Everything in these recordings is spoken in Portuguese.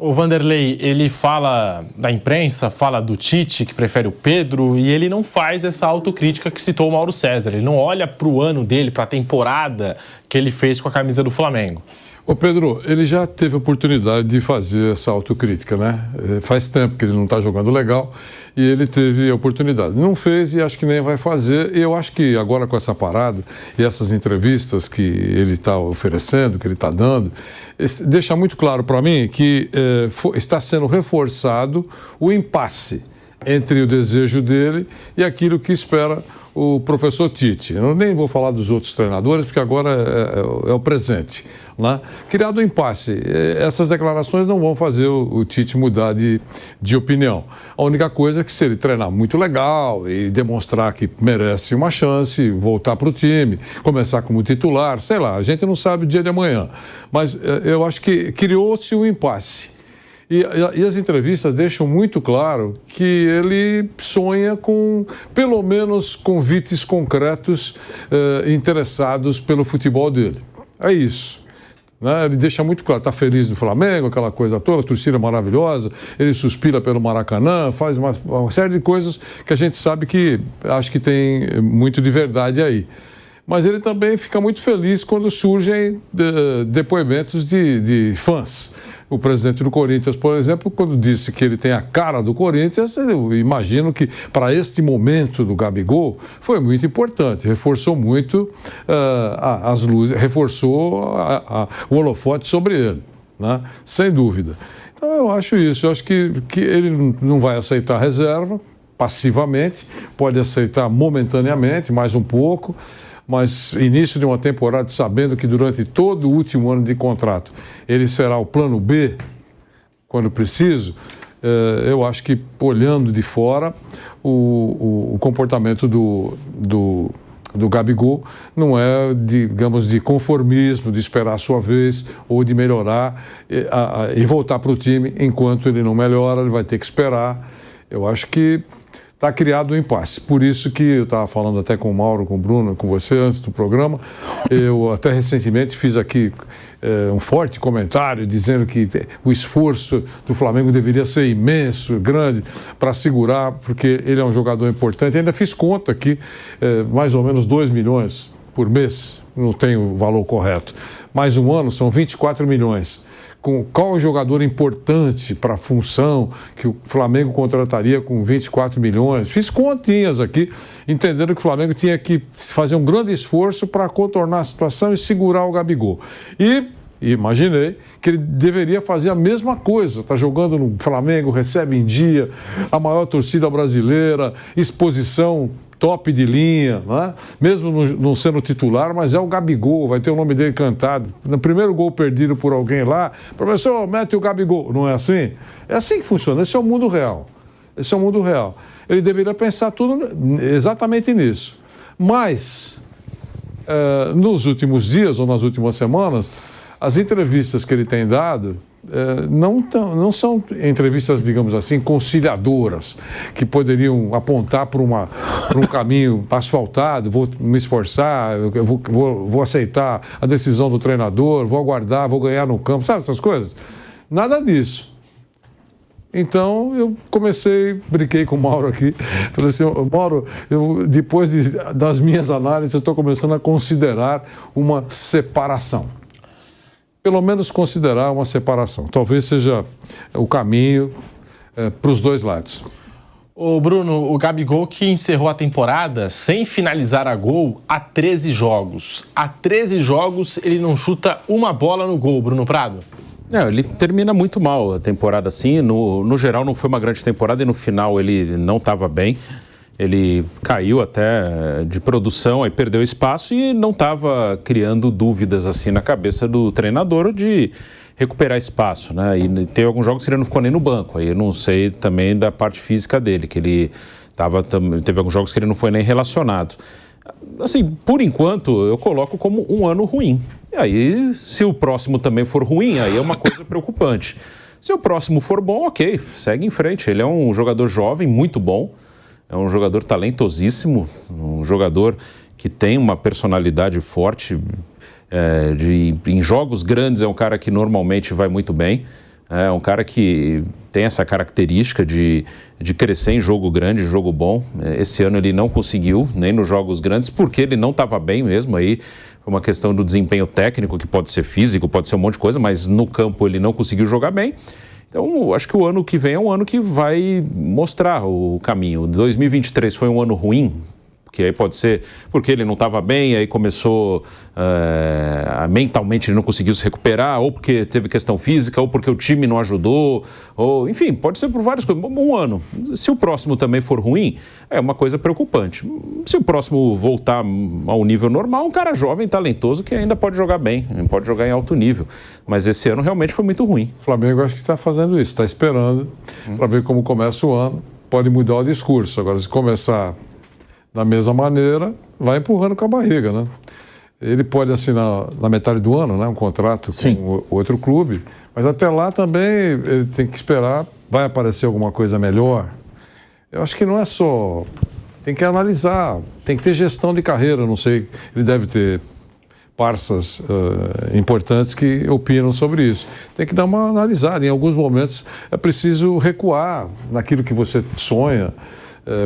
O Vanderlei, ele fala da imprensa, fala do Tite, que prefere o Pedro, e ele não faz essa autocrítica que citou o Mauro César. Ele não olha para o ano dele, para a temporada que ele fez com a camisa do Flamengo. Ô Pedro, ele já teve a oportunidade de fazer essa autocrítica, né? Faz tempo que ele não está jogando legal e ele teve a oportunidade. Não fez e acho que nem vai fazer. E eu acho que agora com essa parada e essas entrevistas que ele está oferecendo, que ele está dando, deixa muito claro para mim que está sendo reforçado o impasse entre o desejo dele e aquilo que espera o professor Tite. Eu nem vou falar dos outros treinadores, porque agora é o presente, né? Criado um impasse. Essas declarações não vão fazer o Tite mudar de opinião. A única coisa é que se ele treinar muito legal e demonstrar que merece uma chance, voltar para o time, começar como titular, sei lá, a gente não sabe o dia de amanhã. Mas eu acho que criou-se um impasse. E as entrevistas deixam muito claro que ele sonha com, pelo menos, convites concretos interessados pelo futebol dele. É isso. Né? Ele deixa muito claro, está feliz do Flamengo, aquela coisa toda, a torcida maravilhosa, ele suspira pelo Maracanã, faz uma série de coisas que a gente sabe que acho que tem muito de verdade aí. Mas ele também fica muito feliz quando surgem depoimentos de fãs. O presidente do Corinthians, por exemplo, quando disse que ele tem a cara do Corinthians, eu imagino que para este momento do Gabigol foi muito importante, reforçou muito as luzes, reforçou o holofote sobre ele, né? Sem dúvida. Então eu acho isso, eu acho que ele não vai aceitar reserva passivamente, pode aceitar momentaneamente, mais um pouco, mas início de uma temporada sabendo que durante todo o último ano de contrato ele será o plano B, quando preciso, eu acho que olhando de fora o comportamento do Gabigol não é, digamos, de conformismo, de esperar a sua vez ou de melhorar e voltar para o time enquanto ele não melhora, ele vai ter que esperar. Eu acho que está criado um impasse. Por isso que eu estava falando até com o Mauro, com o Bruno, com você antes do programa. Eu até recentemente fiz aqui um forte comentário dizendo que o esforço do Flamengo deveria ser imenso, grande, para segurar, porque ele é um jogador importante. Ainda fiz conta aqui, mais ou menos 2 milhões por mês, não tenho o valor correto. Mais um ano são 24 milhões. Qual jogador importante para a função que o Flamengo contrataria com 24 milhões? Fiz continhas aqui, entendendo que o Flamengo tinha que fazer um grande esforço para contornar a situação e segurar o Gabigol. E imaginei que ele deveria fazer a mesma coisa. Está jogando no Flamengo, recebe em dia, a maior torcida brasileira, exposição top de linha, né? Mesmo não sendo titular, mas é o Gabigol, vai ter o nome dele cantado. No primeiro gol perdido por alguém lá, professor, mete o Gabigol. Não é assim? É assim que funciona, esse é o mundo real. Esse é o mundo real. Ele deveria pensar tudo exatamente nisso. Mas, nos últimos dias ou nas últimas semanas, as entrevistas que ele tem dado não são entrevistas, digamos assim, conciliadoras, que poderiam apontar para um caminho asfaltado, vou me esforçar, eu vou aceitar a decisão do treinador, vou aguardar, vou ganhar no campo, sabe essas coisas? Nada disso. Então, eu brinquei com o Mauro aqui, falei assim, Mauro, depois das minhas análises, eu estou começando a considerar uma separação. Pelo menos considerar uma separação. Talvez seja o caminho para os dois lados. O Bruno, o Gabigol que encerrou a temporada sem finalizar a gol há 13 jogos. Há 13 jogos ele não chuta uma bola no gol, Bruno Prado. Ele termina muito mal a temporada assim. No geral não foi uma grande temporada e no final ele não estava bem. Ele caiu até de produção, aí perdeu espaço e não estava criando dúvidas assim na cabeça do treinador de recuperar espaço, né? E tem alguns jogos que ele não ficou nem no banco, aí eu não sei também da parte física dele, que ele teve alguns jogos que ele não foi nem relacionado. Assim, por enquanto, eu coloco como um ano ruim. E aí, se o próximo também for ruim, aí é uma coisa preocupante. Se o próximo for bom, ok, segue em frente. Ele é um jogador jovem, muito bom. É um jogador talentosíssimo, um jogador que tem uma personalidade forte, em jogos grandes é um cara que normalmente vai muito bem. É um cara que tem essa característica de crescer em jogo grande, jogo bom. Esse ano ele não conseguiu, nem nos jogos grandes, porque ele não estava bem mesmo. Aí foi uma questão do desempenho técnico, que pode ser físico, pode ser um monte de coisa, mas no campo ele não conseguiu jogar bem. Então, acho que o ano que vem é um ano que vai mostrar o caminho. 2023 foi um ano ruim, que aí pode ser porque ele não estava bem, aí começou, mentalmente ele não conseguiu se recuperar, ou porque teve questão física, ou porque o time não ajudou, ou enfim, pode ser por várias coisas. Um ano. Se o próximo também for ruim, é uma coisa preocupante. Se o próximo voltar ao nível normal, um cara jovem, talentoso, que ainda pode jogar bem, pode jogar em alto nível. Mas esse ano realmente foi muito ruim. O Flamengo acho que está fazendo isso, está esperando para ver como começa o ano. Pode mudar o discurso. Agora, se começar da mesma maneira, vai empurrando com a barriga, né? Ele pode assinar na metade do ano, né, um contrato com outro clube, mas até lá também ele tem que esperar, vai aparecer alguma coisa melhor. Eu acho que não é só... Tem que analisar, tem que ter gestão de carreira, não sei, ele deve ter parças importantes que opinam sobre isso. Tem que dar uma analisada. Em alguns momentos é preciso recuar naquilo que você sonha,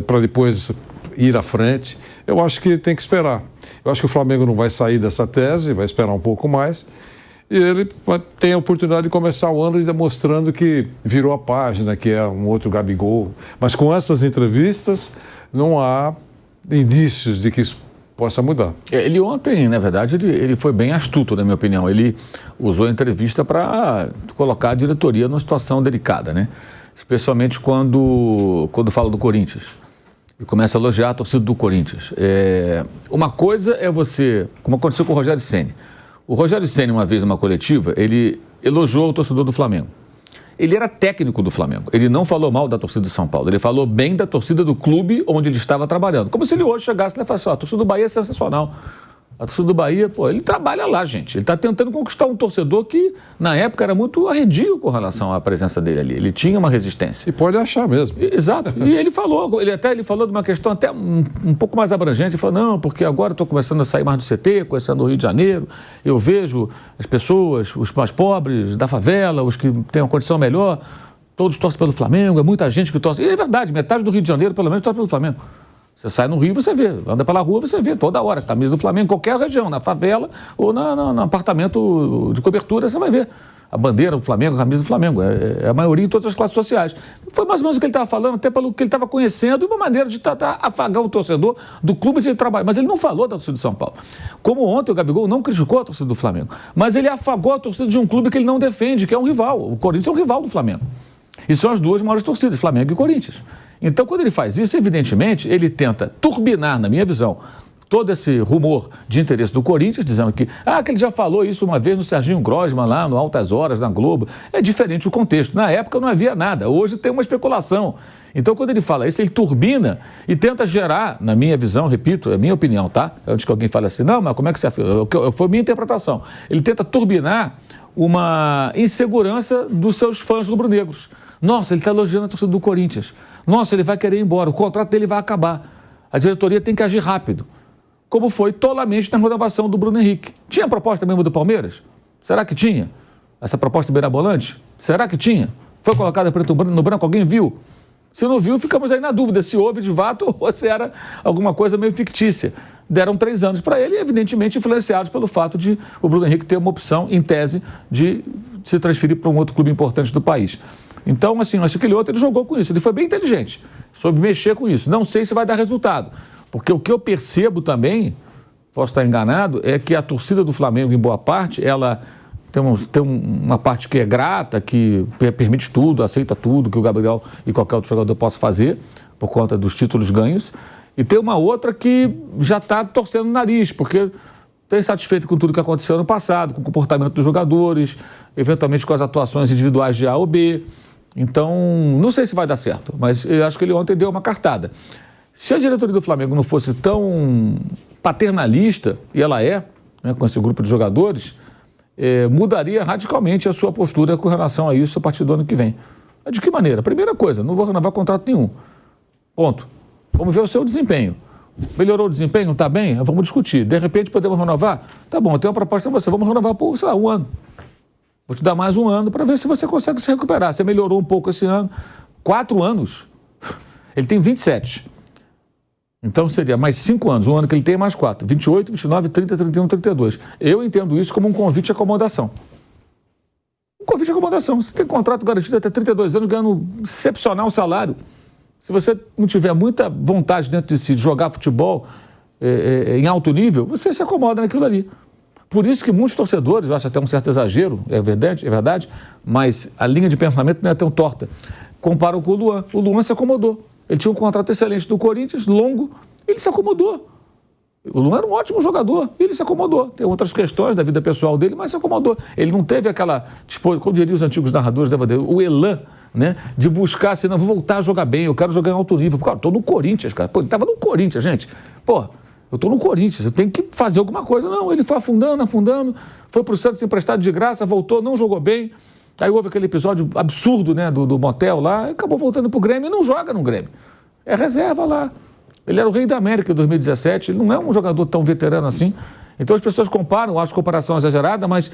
para depois ir à frente. Eu acho que tem que esperar. Eu acho que o Flamengo não vai sair dessa tese, vai esperar um pouco mais. E ele tem a oportunidade de começar o ano demonstrando que virou a página, que é um outro Gabigol. Mas com essas entrevistas, não há indícios de que isso possa mudar. Ele ontem, na verdade, ele foi bem astuto, na minha opinião. Ele usou a entrevista para colocar a diretoria numa situação delicada, né? Especialmente quando fala do Corinthians. E começa a elogiar a torcida do Corinthians. Uma coisa é você, como aconteceu com o Rogério Ceni. O Rogério Ceni, uma vez numa coletiva, ele elogiou o torcedor do Flamengo. Ele era técnico do Flamengo. Ele não falou mal da torcida do São Paulo. Ele falou bem da torcida do clube onde ele estava trabalhando. Como se ele hoje chegasse e falasse, a torcida do Bahia é sensacional. A torcida do Bahia, ele trabalha lá, gente. Ele está tentando conquistar um torcedor que, na época, era muito arredio com relação à presença dele ali. Ele tinha uma resistência. E pode achar mesmo. Exato. E ele falou, ele falou de uma questão até um pouco mais abrangente. Ele falou, não, porque agora estou começando a sair mais do CT, conhecendo o Rio de Janeiro. Eu vejo as pessoas, os mais pobres, da favela, os que têm uma condição melhor, todos torcem pelo Flamengo, é muita gente que torce. E é verdade, metade do Rio de Janeiro, pelo menos, torce pelo Flamengo. Você sai no Rio, você vê. Anda pela rua, você vê toda hora. Camisa do Flamengo, em qualquer região, na favela ou no apartamento de cobertura, você vai ver. A bandeira do Flamengo, a camisa do Flamengo. É a maioria em todas as classes sociais. Foi mais ou menos o que ele estava falando, até pelo que ele estava conhecendo, e uma maneira de tentar afagar o torcedor do clube de trabalho. Mas ele não falou da torcida do São Paulo. Como ontem o Gabigol não criticou a torcida do Flamengo, mas ele afagou a torcida de um clube que ele não defende, que é um rival. O Corinthians é um rival do Flamengo. E são as duas maiores torcidas, Flamengo e Corinthians. Então, quando ele faz isso, evidentemente, ele tenta turbinar, na minha visão, todo esse rumor de interesse do Corinthians, dizendo que ele já falou isso uma vez no Serginho Grosman, lá no Altas Horas, na Globo. É diferente o contexto. Na época não havia nada, hoje tem uma especulação. Então, quando ele fala isso, ele turbina e tenta gerar, na minha visão, repito, é a minha opinião, tá? Antes que alguém fale assim, não, mas como é que você... Foi a minha interpretação. Ele tenta turbinar uma insegurança dos seus fãs rubro-negros. Nossa, ele está elogiando a torcida do Corinthians. Nossa, ele vai querer ir embora, o contrato dele vai acabar. A diretoria tem que agir rápido. Como foi tolamente na renovação do Bruno Henrique. Tinha proposta mesmo do Palmeiras? Será que tinha? Essa proposta beirabolante? Será que tinha? Foi colocada preto no branco? Alguém viu? Se não viu, ficamos aí na dúvida se houve de fato ou se era alguma coisa meio fictícia. Deram 3 anos para ele e, evidentemente, influenciados pelo fato de o Bruno Henrique ter uma opção, em tese, de se transferir para um outro clube importante do país. Então, assim, acho que aquele outro ele jogou com isso. Ele foi bem inteligente, soube mexer com isso. Não sei se vai dar resultado, porque o que eu percebo também, posso estar enganado, é que a torcida do Flamengo, em boa parte, ela tem uma parte que é grata, que permite tudo, aceita tudo que o Gabriel e qualquer outro jogador possa fazer, por conta dos títulos ganhos. E tem uma outra que já está torcendo o nariz, porque está insatisfeito com tudo que aconteceu ano passado, com o comportamento dos jogadores, eventualmente com as atuações individuais de A ou B. Então, não sei se vai dar certo, mas eu acho que ele ontem deu uma cartada. Se a diretoria do Flamengo não fosse tão paternalista, e ela é, né, com esse grupo de jogadores, mudaria radicalmente a sua postura com relação a isso a partir do ano que vem. De que maneira? Primeira coisa, não vou renovar contrato nenhum. Ponto. Vamos ver o seu desempenho. Melhorou o desempenho? Está bem? Vamos discutir. De repente podemos renovar? Tá bom, eu tenho uma proposta para você. Vamos renovar por, sei lá, 1 ano. Vou te dar mais um ano para ver se você consegue se recuperar. Você melhorou um pouco esse ano. 4 anos. Ele tem 27. Então seria mais 5 anos. Um ano que ele tem, mais 4. 28, 29, 30, 31, 32. Eu entendo isso como um convite de acomodação. Um convite de acomodação. Você tem contrato garantido até 32 anos, ganhando um excepcional salário. Se você não tiver muita vontade dentro de si de jogar futebol em alto nível, você se acomoda naquilo ali. Por isso que muitos torcedores, eu acho até um certo exagero, é verdade, mas a linha de pensamento não é tão torta, comparam com o Luan. O Luan se acomodou. Ele tinha um contrato excelente do Corinthians, longo, ele se acomodou. O Luan era um ótimo jogador, ele se acomodou. Tem outras questões da vida pessoal dele, mas se acomodou. Ele não teve aquela, como diriam os antigos narradores, o elan, né, de buscar assim, não, vou voltar a jogar bem, eu quero jogar em alto nível. Cara, eu tô no Corinthians, cara. Pô, ele tava no Corinthians, gente. Pô, eu tô no Corinthians, eu tenho que fazer alguma coisa. Não, ele foi afundando, foi pro Santos emprestado de graça, voltou, não jogou bem. Aí houve aquele episódio absurdo, né, do motel lá, acabou voltando pro Grêmio e não joga no Grêmio. É reserva lá. Ele era o rei da América em 2017, ele não é um jogador tão veterano assim. Então as pessoas comparam, acho comparação exagerada, mas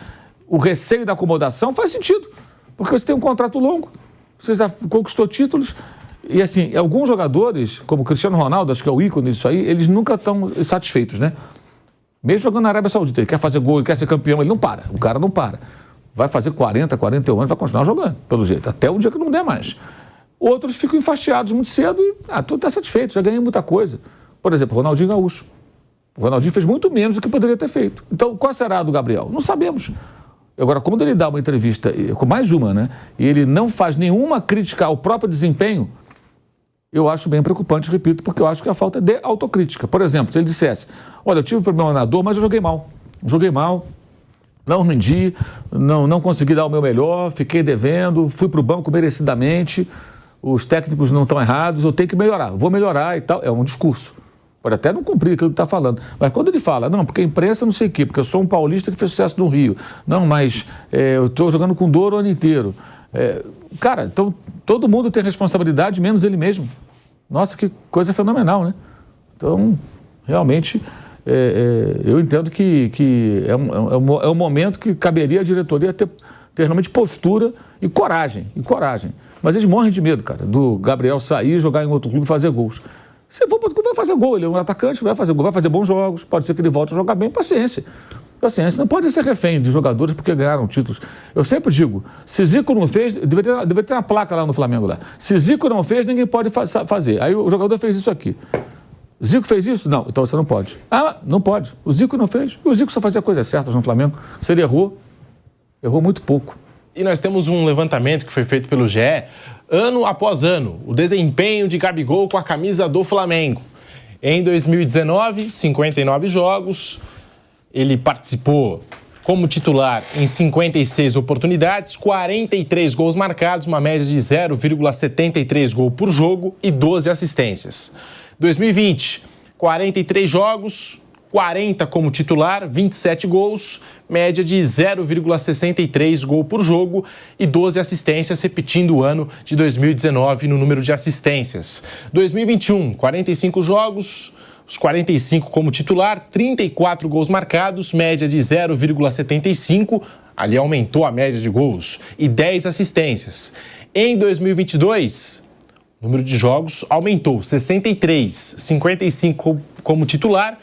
o receio da acomodação faz sentido. Porque você tem um contrato longo, você já conquistou títulos. E assim, alguns jogadores, como o Cristiano Ronaldo, acho que é o ícone disso aí, eles nunca estão satisfeitos, né? Mesmo jogando na Arábia Saudita, ele quer fazer gol, ele quer ser campeão, ele não para. O cara não para. Vai fazer 40, 41 anos, vai continuar jogando, pelo jeito, até o dia que não der mais. Outros ficam enfastiados muito cedo e, tu está satisfeito, já ganhei muita coisa. Por exemplo, Ronaldinho Gaúcho. O Ronaldinho fez muito menos do que poderia ter feito. Então, qual será a do Gabriel? Não sabemos. Agora, quando ele dá uma entrevista, com mais uma, né, e ele não faz nenhuma crítica ao próprio desempenho, eu acho bem preocupante, repito, porque eu acho que é a falta de autocrítica. Por exemplo, se ele dissesse, olha, eu tive um problema na dor, mas eu joguei mal. Não rendi, não consegui dar o meu melhor, fiquei devendo, fui para o banco merecidamente, os técnicos não estão errados, eu tenho que melhorar, vou melhorar e tal. É um discurso. Pode até não cumprir aquilo que está falando. Mas quando ele fala, não, porque a imprensa não sei o quê, porque eu sou um paulista que fez sucesso no Rio. Não, mas eu estou jogando com dor o ano inteiro. Cara, então todo mundo tem responsabilidade, menos ele mesmo. Nossa, que coisa fenomenal, né? Então, realmente, eu entendo que é um momento que caberia a diretoria ter realmente postura e coragem. Mas eles morrem de medo, cara, do Gabriel sair, jogar em outro clube e fazer gols. Se for para outro clube, vai fazer gol. Ele é um atacante, vai fazer gol, vai fazer bons jogos. Pode ser que ele volte a jogar bem. Paciência. Não pode ser refém de jogadores porque ganharam títulos. Eu sempre digo, se Zico não fez, deveria ter uma placa lá no Flamengo lá. Se Zico não fez, ninguém pode fazer. Aí o jogador fez isso aqui. Zico fez isso? Não, então você não pode. Ah, não pode. O Zico não fez. O Zico só fazia coisas certas no Flamengo. Se ele errou muito pouco. E nós temos um levantamento que foi feito pelo GE, ano após ano, o desempenho de Gabigol com a camisa do Flamengo. Em 2019, 59 jogos, ele participou como titular em 56 oportunidades, 43 gols marcados, uma média de 0,73 gol por jogo e 12 assistências. 2020, 43 jogos, 40 como titular, 27 gols, média de 0,63 gol por jogo e 12 assistências, repetindo o ano de 2019 no número de assistências. 2021, 45 jogos, os 45 como titular, 34 gols marcados, média de 0,75, ali aumentou a média de gols, e 10 assistências. Em 2022, o número de jogos aumentou, 63, 55 como titular.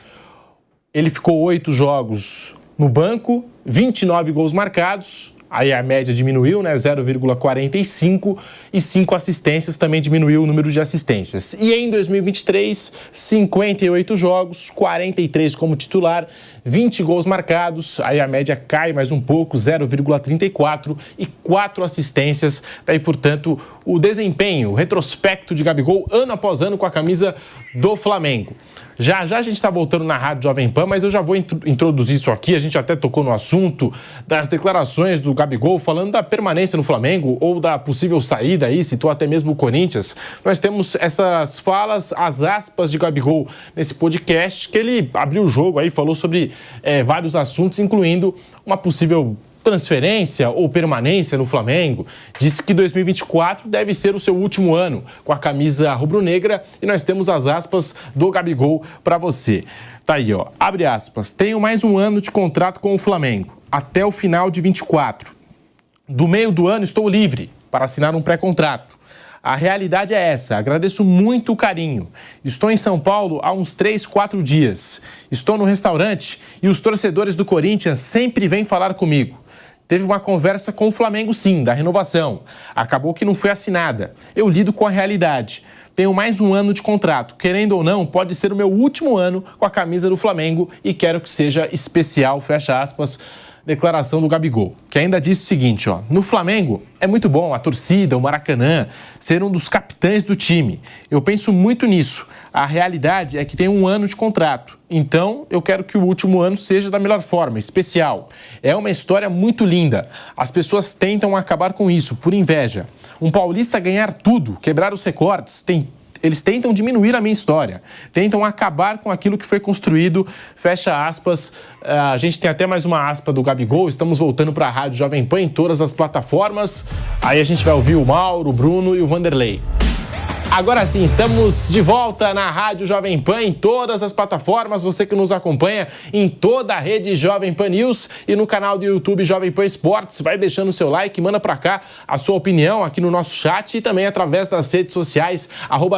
Ele ficou 8 jogos no banco, 29 gols marcados, aí a média diminuiu, né, 0,45, e 5 assistências, também diminuiu o número de assistências. E em 2023, 58 jogos, 43 como titular, 20 gols marcados, aí a média cai mais um pouco, 0,34, e 4 assistências. Daí, portanto, o desempenho, o retrospecto de Gabigol, ano após ano, com a camisa do Flamengo. Já a gente está voltando na Rádio Jovem Pan, mas eu já vou introduzir isso aqui. A gente até tocou no assunto das declarações do Gabigol, falando da permanência no Flamengo ou da possível saída aí, citou até mesmo o Corinthians. Nós temos essas falas, as aspas de Gabigol nesse podcast, que ele abriu o jogo aí, falou sobre vários assuntos, incluindo uma possível transferência ou permanência no Flamengo. Disse que 2024 deve ser o seu último ano com a camisa rubro-negra, e nós temos as aspas do Gabigol para você. Tá aí, ó, abre aspas, tenho mais um ano de contrato com o Flamengo, até o final de 24. Do meio do ano estou livre para assinar um pré-contrato. A realidade é essa, agradeço muito o carinho. Estou em São Paulo há uns 3, 4 dias. Estou no restaurante e os torcedores do Corinthians sempre vêm falar comigo. Teve uma conversa com o Flamengo, sim, da renovação. Acabou que não foi assinada. Eu lido com a realidade. Tenho mais um ano de contrato. Querendo ou não, pode ser o meu último ano com a camisa do Flamengo e quero que seja especial, fecha aspas, declaração do Gabigol, que ainda disse o seguinte, no Flamengo é muito bom a torcida, o Maracanã, ser um dos capitães do time. Eu penso muito nisso. A realidade é que tem um ano de contrato, então eu quero que o último ano seja da melhor forma, especial. É uma história muito linda. As pessoas tentam acabar com isso, por inveja. Um paulista ganhar tudo, quebrar os recordes, eles tentam diminuir a minha história, tentam acabar com aquilo que foi construído, fecha aspas. A gente tem até mais uma aspa do Gabigol, estamos voltando para a Rádio Jovem Pan em todas as plataformas. Aí a gente vai ouvir o Mauro, o Bruno e o Vanderlei. Agora sim, estamos de volta na Rádio Jovem Pan em todas as plataformas. Você que nos acompanha em toda a rede Jovem Pan News e no canal do YouTube Jovem Pan Esportes. Vai deixando o seu like, manda pra cá a sua opinião aqui no nosso chat e também através das redes sociais,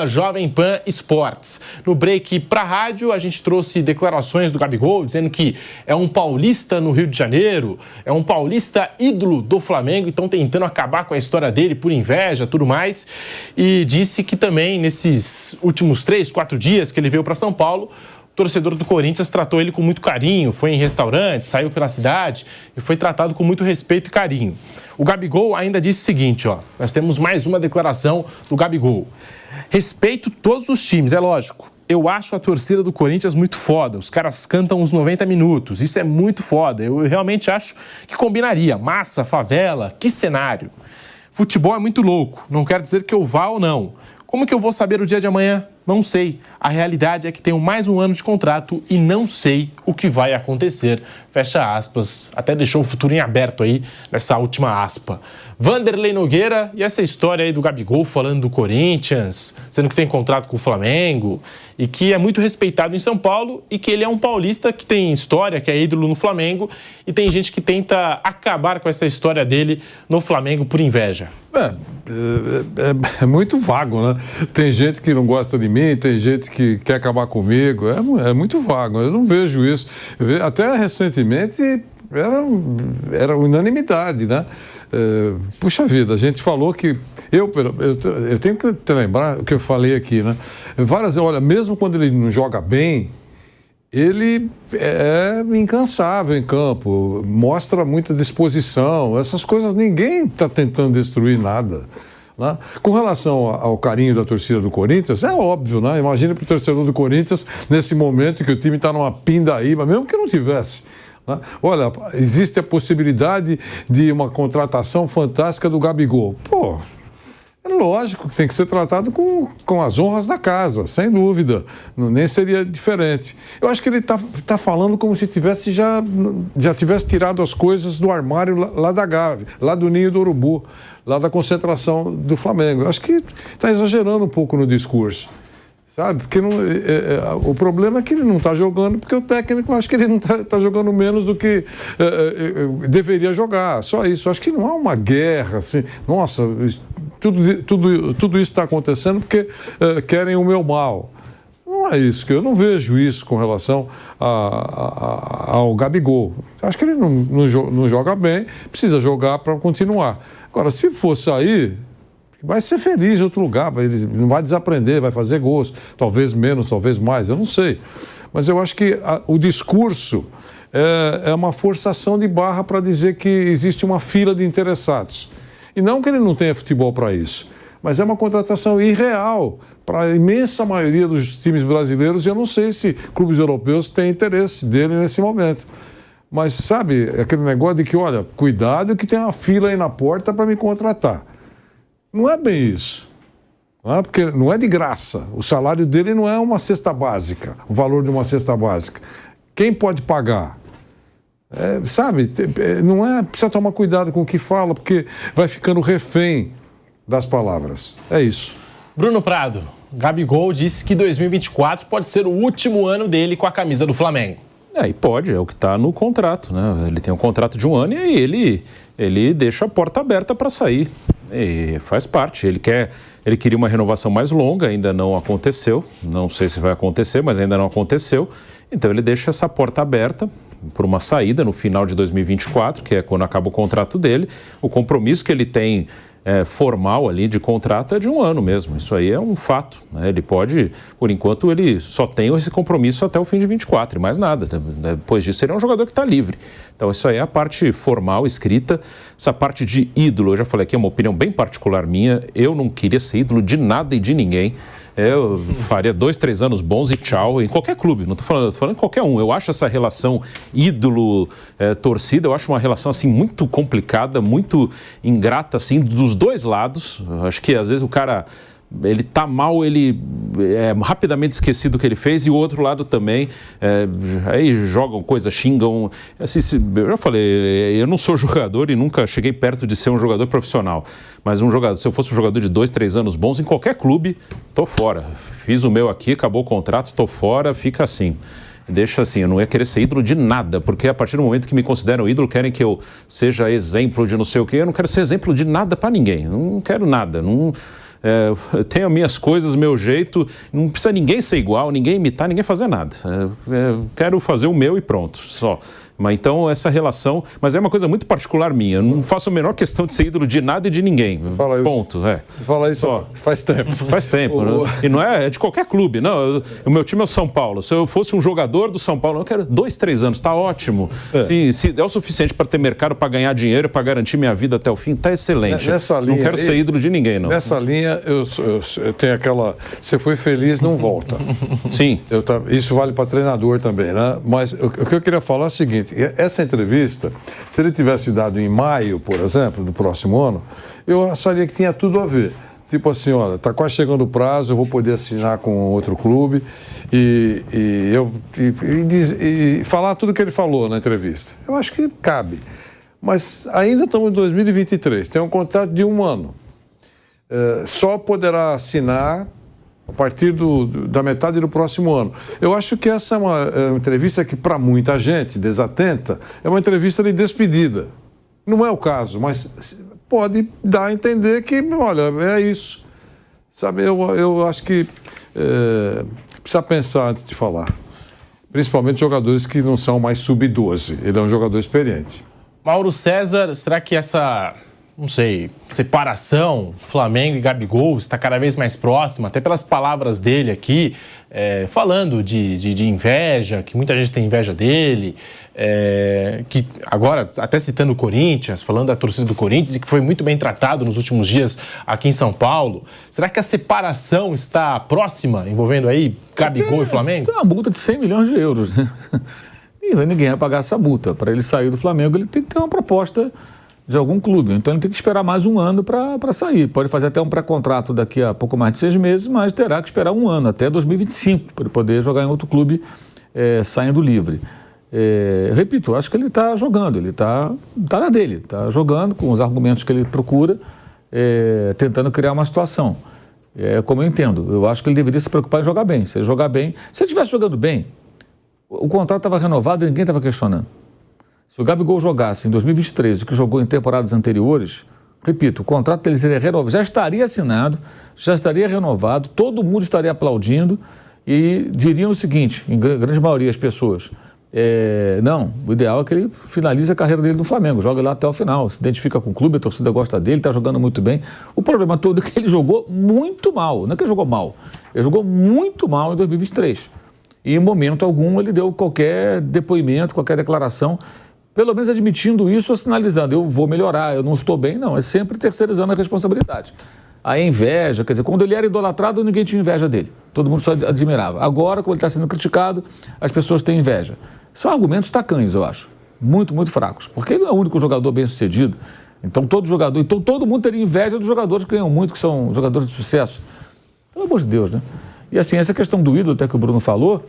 @Jovem Pan Esportes. No break pra rádio, a gente trouxe declarações do Gabigol, dizendo que é um paulista no Rio de Janeiro, é um paulista ídolo do Flamengo, então tentando acabar com a história dele por inveja, tudo mais. E disse que também, nesses últimos 3, 4 dias que ele veio para São Paulo, o torcedor do Corinthians tratou ele com muito carinho, foi em restaurante, saiu pela cidade e foi tratado com muito respeito e carinho. O Gabigol ainda disse o seguinte, nós temos mais uma declaração do Gabigol. Respeito todos os times, é lógico. Eu acho a torcida do Corinthians muito foda. Os caras cantam uns 90 minutos. Isso é muito foda. Eu realmente acho que combinaria. Massa, favela, que cenário. Futebol é muito louco. Não quer dizer que eu vá ou não. Como que eu vou saber o dia de amanhã? Não sei. A realidade é que tenho mais um ano de contrato e não sei o que vai acontecer. Fecha aspas. Até deixou o futuro em aberto aí nessa última aspa. Vanderlei Nogueira, e essa história aí do Gabigol falando do Corinthians, sendo que tem contrato com o Flamengo e que é muito respeitado em São Paulo e que ele é um paulista que tem história, que é ídolo no Flamengo e tem gente que tenta acabar com essa história dele no Flamengo por inveja. É muito vago, né? Tem gente que não gosta de mim, tem gente que quer acabar comigo, é muito vago, eu não vejo isso. Até recentemente era unanimidade, né? Puxa vida, a gente falou que... Eu tenho que te lembrar o que eu falei aqui, né? Olha, mesmo quando ele não joga bem, ele é incansável em campo, mostra muita disposição, essas coisas, ninguém está tentando destruir nada. Né? Com relação ao carinho da torcida do Corinthians, é óbvio, né? Imagina para o torcedor do Corinthians, nesse momento que o time está numa pindaíba, mesmo que não tivesse. Né? Olha, existe a possibilidade de uma contratação fantástica do Gabigol. Pô, é lógico que tem que ser tratado com as honras da casa, sem dúvida. Nem seria diferente. Eu acho que ele tá falando como se tivesse já tivesse tirado as coisas do armário lá da Gávea, lá do Ninho do Urubu, lá da concentração do Flamengo. Eu acho que está exagerando um pouco no discurso. Sabe? Porque o problema é que ele não está jogando, porque o técnico acha que ele não está jogando menos do que deveria jogar. Só isso. Acho que não há uma guerra, assim. Nossa, tudo isso está acontecendo porque querem o meu mal. Não é isso, que eu não vejo isso com relação ao Gabigol. Acho que ele não joga bem, precisa jogar para continuar. Agora, se for sair... vai ser feliz em outro lugar, ele não vai desaprender, vai fazer gols, talvez menos, talvez mais, eu não sei. Mas eu acho que o discurso é uma forçação de barra para dizer que existe uma fila de interessados. E não que ele não tenha futebol para isso, mas é uma contratação irreal para a imensa maioria dos times brasileiros e eu não sei se clubes europeus têm interesse dele nesse momento. Mas sabe, aquele negócio de que, olha, cuidado que tem uma fila aí na porta para me contratar. Não é bem isso, não é? Porque não é de graça. O salário dele não é uma cesta básica, o valor de uma cesta básica. Quem pode pagar? Sabe, não é, precisa tomar cuidado com o que fala, porque vai ficando refém das palavras. É isso. Bruno Prado, Gabigol disse que 2024 pode ser o último ano dele com a camisa do Flamengo. E pode, é o que está no contrato, né? Ele tem um contrato de 1 ano e ele ele deixa a porta aberta para sair. E faz parte. Ele queria uma renovação mais longa, ainda não aconteceu. Não sei se vai acontecer, mas ainda não aconteceu. Então ele deixa essa porta aberta por uma saída no final de 2024, que é quando acaba o contrato dele. O compromisso que ele tem formal ali de contrato é de 1 ano mesmo. Isso aí é um fato, né? Ele pode, por enquanto, ele só tem esse compromisso até o fim de 24 e mais nada. Depois disso, ele é um jogador que está livre. Então, isso aí é a parte formal, escrita. Essa parte de ídolo, eu já falei aqui, é uma opinião bem particular minha. Eu não queria ser ídolo de nada e de ninguém. Eu faria 2, 3 anos bons e tchau, em qualquer clube, não estou falando qualquer um. Eu acho essa relação ídolo-torcida, eu acho uma relação assim muito complicada, muito ingrata assim dos dois lados. Eu acho que às vezes o cara, ele tá mal, ele é rapidamente esquecido do que ele fez e o outro lado também, aí jogam coisa, xingam. Assim, eu já falei, eu não sou jogador e nunca cheguei perto de ser um jogador profissional, mas se eu fosse um jogador de 2, 3 anos bons em qualquer clube, tô fora. Fiz o meu aqui, acabou o contrato, tô fora, fica assim. Deixa assim, eu não ia querer ser ídolo de nada, porque a partir do momento que me consideram ídolo, querem que eu seja exemplo de não sei o quê, eu não quero ser exemplo de nada para ninguém, não quero nada, não... tenho as minhas coisas, meu jeito, não precisa ninguém ser igual, ninguém imitar, ninguém fazer nada. Quero fazer o meu e pronto, só. Mas então essa relação, mas é uma coisa muito particular minha, eu não faço a menor questão de ser ídolo de nada e de ninguém. Ponto. Você fala isso só. Faz tempo. Faz tempo, né? E não é de qualquer clube, não. O meu time é o São Paulo. Se eu fosse um jogador do São Paulo, eu quero 2, 3 anos, tá ótimo. Se é o suficiente para ter mercado, para ganhar dinheiro, para garantir minha vida até o fim, tá excelente. Nessa linha, não quero ser ídolo de ninguém, não. Nessa linha, eu tenho aquela... Você foi feliz, não volta. Sim. Isso vale para treinador também, né? Mas o que eu queria falar é o seguinte, essa entrevista, se ele tivesse dado em maio, por exemplo, do próximo ano, eu acharia que tinha tudo a ver. Tipo assim, olha, está quase chegando o prazo, eu vou poder assinar com outro clube e falar tudo que ele falou na entrevista. Eu acho que cabe. Mas ainda estamos em 2023, tem um contrato de 1 ano. Só poderá assinar a partir da metade do próximo ano. Eu acho que essa é uma entrevista que, para muita gente desatenta, é uma entrevista de despedida. Não é o caso, mas pode dar a entender que, olha, é isso. Sabe, eu acho que precisa pensar antes de falar. Principalmente jogadores que não são mais sub-12. Ele é um jogador experiente. Mauro César, será que essa... não sei, separação, Flamengo e Gabigol está cada vez mais próxima, até pelas palavras dele aqui, falando de inveja, que muita gente tem inveja dele, que agora, até citando o Corinthians, falando da torcida do Corinthians, e que foi muito bem tratado nos últimos dias aqui em São Paulo. Será que a separação está próxima, envolvendo aí Gabigol e Flamengo? Tem uma multa de 100 milhões de euros, né? E ninguém vai pagar essa multa. Para ele sair do Flamengo, ele tem que ter uma proposta de algum clube. Então ele tem que esperar mais 1 ano para sair. Pode fazer até um pré-contrato daqui a pouco mais de 6 meses, mas terá que esperar 1 ano, até 2025, para ele poder jogar em outro clube saindo livre. Repito, acho que ele está jogando, ele está na dele, está jogando com os argumentos que ele procura, tentando criar uma situação. Como eu entendo, eu acho que ele deveria se preocupar em jogar bem. Se ele jogar bem, se ele estivesse jogando bem, o contrato estava renovado e ninguém estava questionando. Se o Gabigol jogasse em 2023 o que jogou em temporadas anteriores, repito, o contrato dele seria renovado, já estaria assinado, já estaria renovado, todo mundo estaria aplaudindo e diriam o seguinte, em grande maioria as pessoas, não, o ideal é que ele finalize a carreira dele no Flamengo, joga lá até o final, se identifica com o clube, a torcida gosta dele, está jogando muito bem. O problema todo é que ele jogou muito mal, não é que ele jogou mal, ele jogou muito mal em 2023. E em momento algum ele deu qualquer depoimento, qualquer declaração, pelo menos admitindo isso ou sinalizando, eu vou melhorar, eu não estou bem, não, é sempre terceirizando a responsabilidade. A inveja, quer dizer, quando ele era idolatrado, ninguém tinha inveja dele, todo mundo só admirava. Agora, quando ele está sendo criticado, as pessoas têm inveja. São argumentos tacanhos, eu acho, muito, muito fracos, porque ele não é o único jogador bem sucedido, então todo mundo teria inveja dos jogadores que ganham muito, que são jogadores de sucesso. Pelo amor de Deus, né? E assim, essa questão do ídolo, até que o Bruno falou,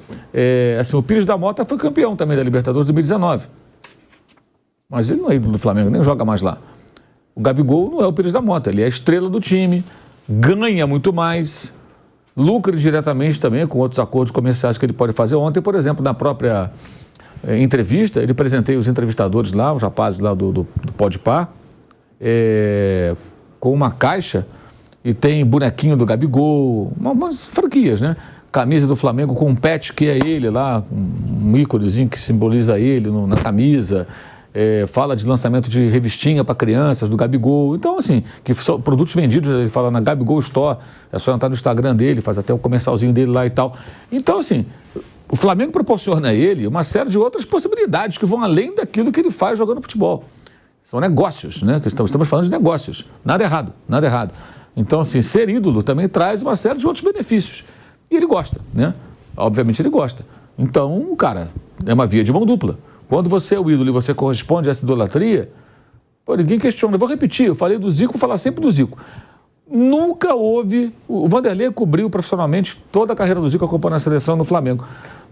assim, o Pires da Mota foi campeão também da Libertadores de 2019. Mas ele não é ídolo do Flamengo, nem joga mais lá. O Gabigol não é o Pires da Mota, ele é a estrela do time, ganha muito mais, lucra diretamente também com outros acordos comerciais que ele pode fazer. Ontem, por exemplo, na própria entrevista, ele presenteia os entrevistadores lá, os rapazes lá do Podpah, com uma caixa e tem bonequinho do Gabigol, umas franquias, né? Camisa do Flamengo com um pet que é ele lá, um íconezinho que simboliza ele na camisa. Fala de lançamento de revistinha para crianças do Gabigol. Então, assim, que são produtos vendidos, ele fala na Gabigol Store, é só entrar no Instagram dele, faz até o comercialzinho dele lá e tal. Então, assim, o Flamengo proporciona a ele uma série de outras possibilidades que vão além daquilo que ele faz jogando futebol. São negócios, né? Estamos falando de negócios. Nada errado, nada errado. Então, assim, ser ídolo também traz uma série de outros benefícios. E ele gosta, né? Obviamente ele gosta. Então, cara, é uma via de mão dupla. Quando você é o ídolo e você corresponde a essa idolatria, pô, ninguém questiona. Eu vou repetir, eu falei do Zico, vou falar sempre do Zico. Nunca houve... O Vanderlei cobriu profissionalmente toda a carreira do Zico acompanhando a seleção no Flamengo.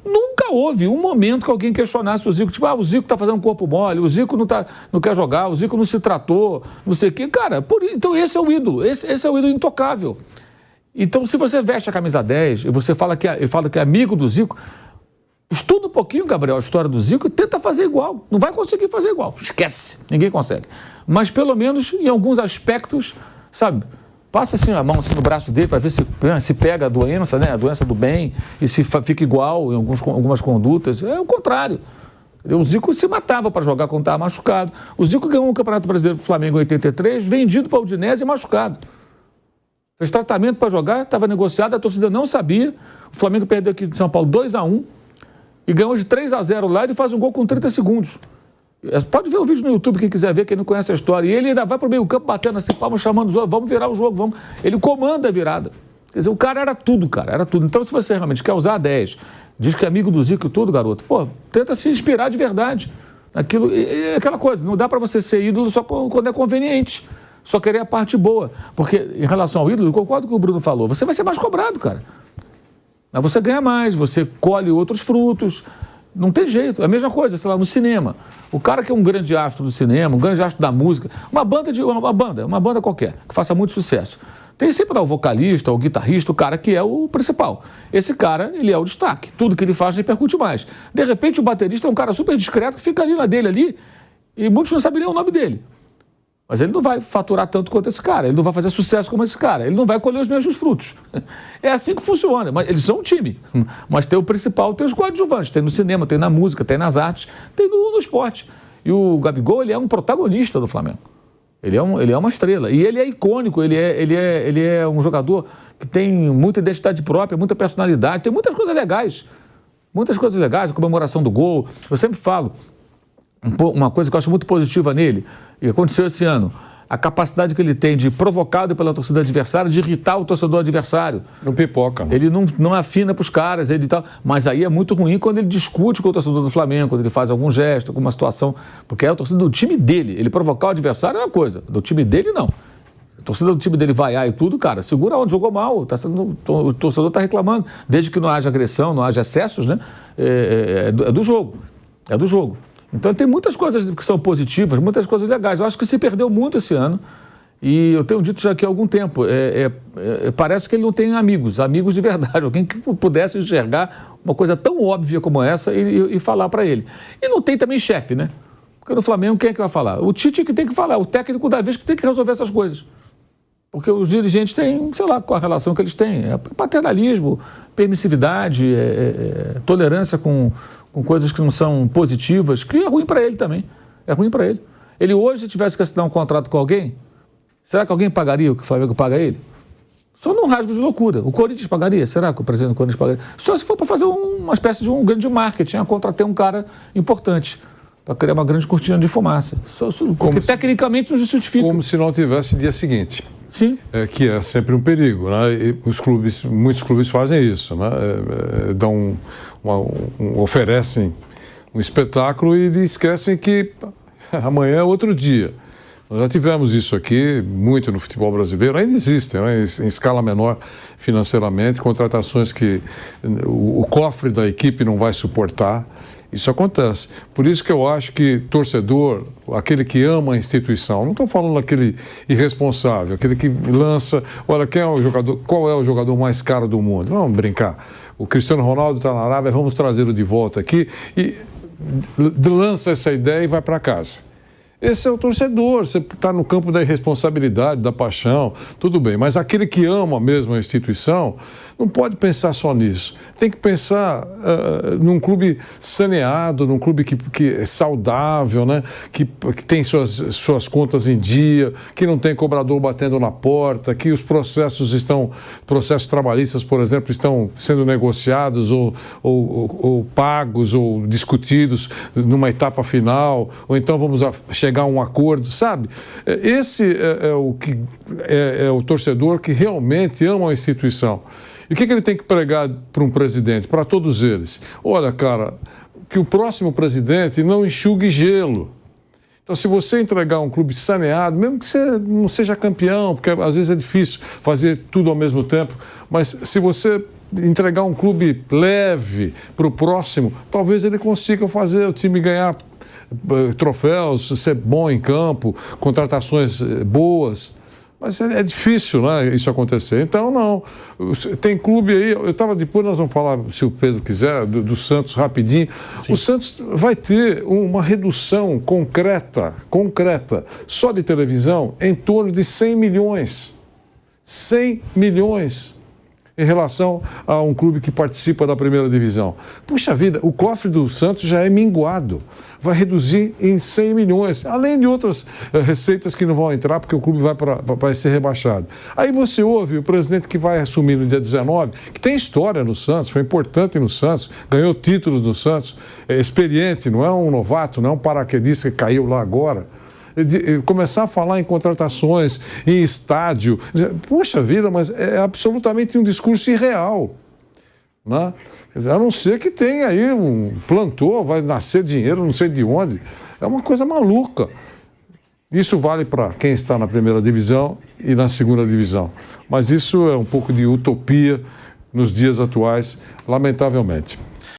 Nunca houve um momento que alguém questionasse o Zico. Tipo, o Zico tá fazendo um corpo mole, o Zico não quer jogar, o Zico não se tratou, não sei o quê. Cara, então esse é o ídolo. Esse é o ídolo intocável. Então, se você veste a camisa 10 e você fala que é amigo do Zico, estuda um pouquinho, Gabriel, a história do Zico e tenta fazer igual. Não vai conseguir fazer igual. Esquece. Ninguém consegue. Mas, pelo menos, em alguns aspectos, sabe, passa assim a mão assim, no braço dele para ver se pega a doença, né? A doença do bem, e se fica igual em algumas condutas. É o contrário. O Zico se matava para jogar quando estava machucado. O Zico ganhou um Campeonato Brasileiro do Flamengo em 83, vendido para a Udinese e machucado. Fez tratamento para jogar, estava negociado, a torcida não sabia. O Flamengo perdeu aqui de São Paulo 2-1 e ganhou de 3-0 lá e ele faz um gol com 30 segundos. Pode ver o vídeo no YouTube, quem quiser ver, quem não conhece a história. E ele ainda vai para o meio campo batendo assim, palmas, chamando os outros, vamos virar o jogo, vamos. Ele comanda a virada. Quer dizer, o cara era tudo, cara, era tudo. Então, se você realmente quer usar a 10, diz que é amigo do Zico e tudo, garoto, pô, tenta se inspirar de verdade. Aquilo, aquela coisa, não dá para você ser ídolo só quando é conveniente. Só querer a parte boa. Porque, em relação ao ídolo, eu concordo com o que o Bruno falou, você vai ser mais cobrado, cara. Mas você ganha mais, você colhe outros frutos. Não tem jeito. É a mesma coisa, sei lá, no cinema. O cara que é um grande astro do cinema, um grande astro da música, uma banda qualquer, que faça muito sucesso. Tem sempre lá o vocalista, o guitarrista, o cara que é o principal. Esse cara, ele é o destaque. Tudo que ele faz repercute mais. De repente, o baterista é um cara super discreto que fica ali na dele ali e muitos não sabem nem o nome dele. Mas ele não vai faturar tanto quanto esse cara, ele não vai fazer sucesso como esse cara, ele não vai colher os mesmos frutos. É assim que funciona, mas eles são um time. Mas tem o principal, tem os coadjuvantes, tem no cinema, tem na música, tem nas artes, tem no esporte. E o Gabigol, ele é um protagonista do Flamengo. Ele é uma estrela. E ele é icônico, ele é um jogador que tem muita identidade própria, muita personalidade, tem muitas coisas legais. Muitas coisas legais, a comemoração do gol. Eu sempre falo, uma coisa que eu acho muito positiva nele, e aconteceu esse ano, a capacidade que ele tem de, provocado pela torcida adversária, de irritar o torcedor adversário. Não pipoca, né? Ele não afina para os caras, ele tal. Mas aí é muito ruim quando ele discute com o torcedor do Flamengo, quando ele faz algum gesto, alguma situação, porque é a torcida do time dele. Ele provocar o adversário é uma coisa, do time dele não. A torcida do time dele vaiar e tudo, cara, segura onde, jogou mal, o torcedor está reclamando. Desde que não haja agressão, não haja excessos, né? É do jogo. É do jogo. Então tem muitas coisas que são positivas, muitas coisas legais. Eu acho que se perdeu muito esse ano e eu tenho dito já aqui há algum tempo, parece que ele não tem amigos de verdade, alguém que pudesse enxergar uma coisa tão óbvia como essa e falar para ele. E não tem também chefe, né? Porque no Flamengo quem é que vai falar? O Tite que tem que falar, o técnico da vez que tem que resolver essas coisas. Porque os dirigentes têm, sei lá, qual a relação que eles têm. É paternalismo, permissividade, tolerância com coisas que não são positivas, que é ruim para ele também. É ruim para ele. Ele hoje, se tivesse que assinar um contrato com alguém, será que alguém pagaria o que o Flamengo paga a ele? Só num rasgo de loucura. O Corinthians pagaria? Será que o presidente do Corinthians pagaria? Só se for para fazer uma espécie de um grande marketing, contratar um cara importante, para criar uma grande cortina de fumaça. Porque tecnicamente não justifica. Como se não tivesse dia seguinte. Sim. Que é sempre um perigo, né? E muitos clubes fazem isso, né? Oferecem um espetáculo e esquecem que amanhã é outro dia. Nós já tivemos isso aqui muito no futebol brasileiro, ainda existem, né? Em escala menor financeiramente, contratações que o cofre da equipe não vai suportar. Isso acontece. Por isso que eu acho que torcedor, aquele que ama a instituição, não estou falando aquele irresponsável, aquele que lança, olha, qual é o jogador mais caro do mundo? Vamos brincar. O Cristiano Ronaldo está na Arábia, vamos trazê-lo de volta aqui e lança essa ideia e vai para casa. Esse é o torcedor, você está no campo da irresponsabilidade, da paixão, tudo bem. Mas aquele que ama mesmo a instituição não pode pensar só nisso. Tem que pensar num clube saneado, num clube que é saudável, né? que tem suas contas em dia, que não tem cobrador batendo na porta, que os processos trabalhistas, por exemplo, estão sendo negociados ou pagos ou discutidos numa etapa final, ou então vamos chegar a um acordo, sabe? Esse é o torcedor que realmente ama a instituição. E o que ele tem que pregar para um presidente, para todos eles? Olha, cara, que o próximo presidente não enxugue gelo. Então, se você entregar um clube saneado, mesmo que você não seja campeão, porque às vezes é difícil fazer tudo ao mesmo tempo, mas se você entregar um clube leve para o próximo, talvez ele consiga fazer o time ganhar troféus, ser bom em campo, contratações boas. Mas é difícil, né, isso acontecer. Então, não. Tem clube aí, depois nós vamos falar, se o Pedro quiser, do Santos rapidinho. Sim. O Santos vai ter uma redução concreta, só de televisão, em torno de 100 milhões. 100 milhões. Em relação a um clube que participa da primeira divisão. Puxa vida, o cofre do Santos já é minguado. Vai reduzir em 100 milhões, além de outras receitas que não vão entrar, porque o clube vai ser rebaixado. Aí você ouve o presidente que vai assumir no dia 19, que tem história no Santos, foi importante no Santos, ganhou títulos no Santos, é experiente, não é um novato, não é um paraquedista que caiu lá agora. Começar a falar em contratações, em estádio. Poxa vida, mas é absolutamente um discurso irreal. Né? Quer dizer, a não ser que tenha aí plantou, vai nascer dinheiro, não sei de onde. É uma coisa maluca. Isso vale para quem está na primeira divisão e na segunda divisão. Mas isso é um pouco de utopia nos dias atuais, lamentavelmente.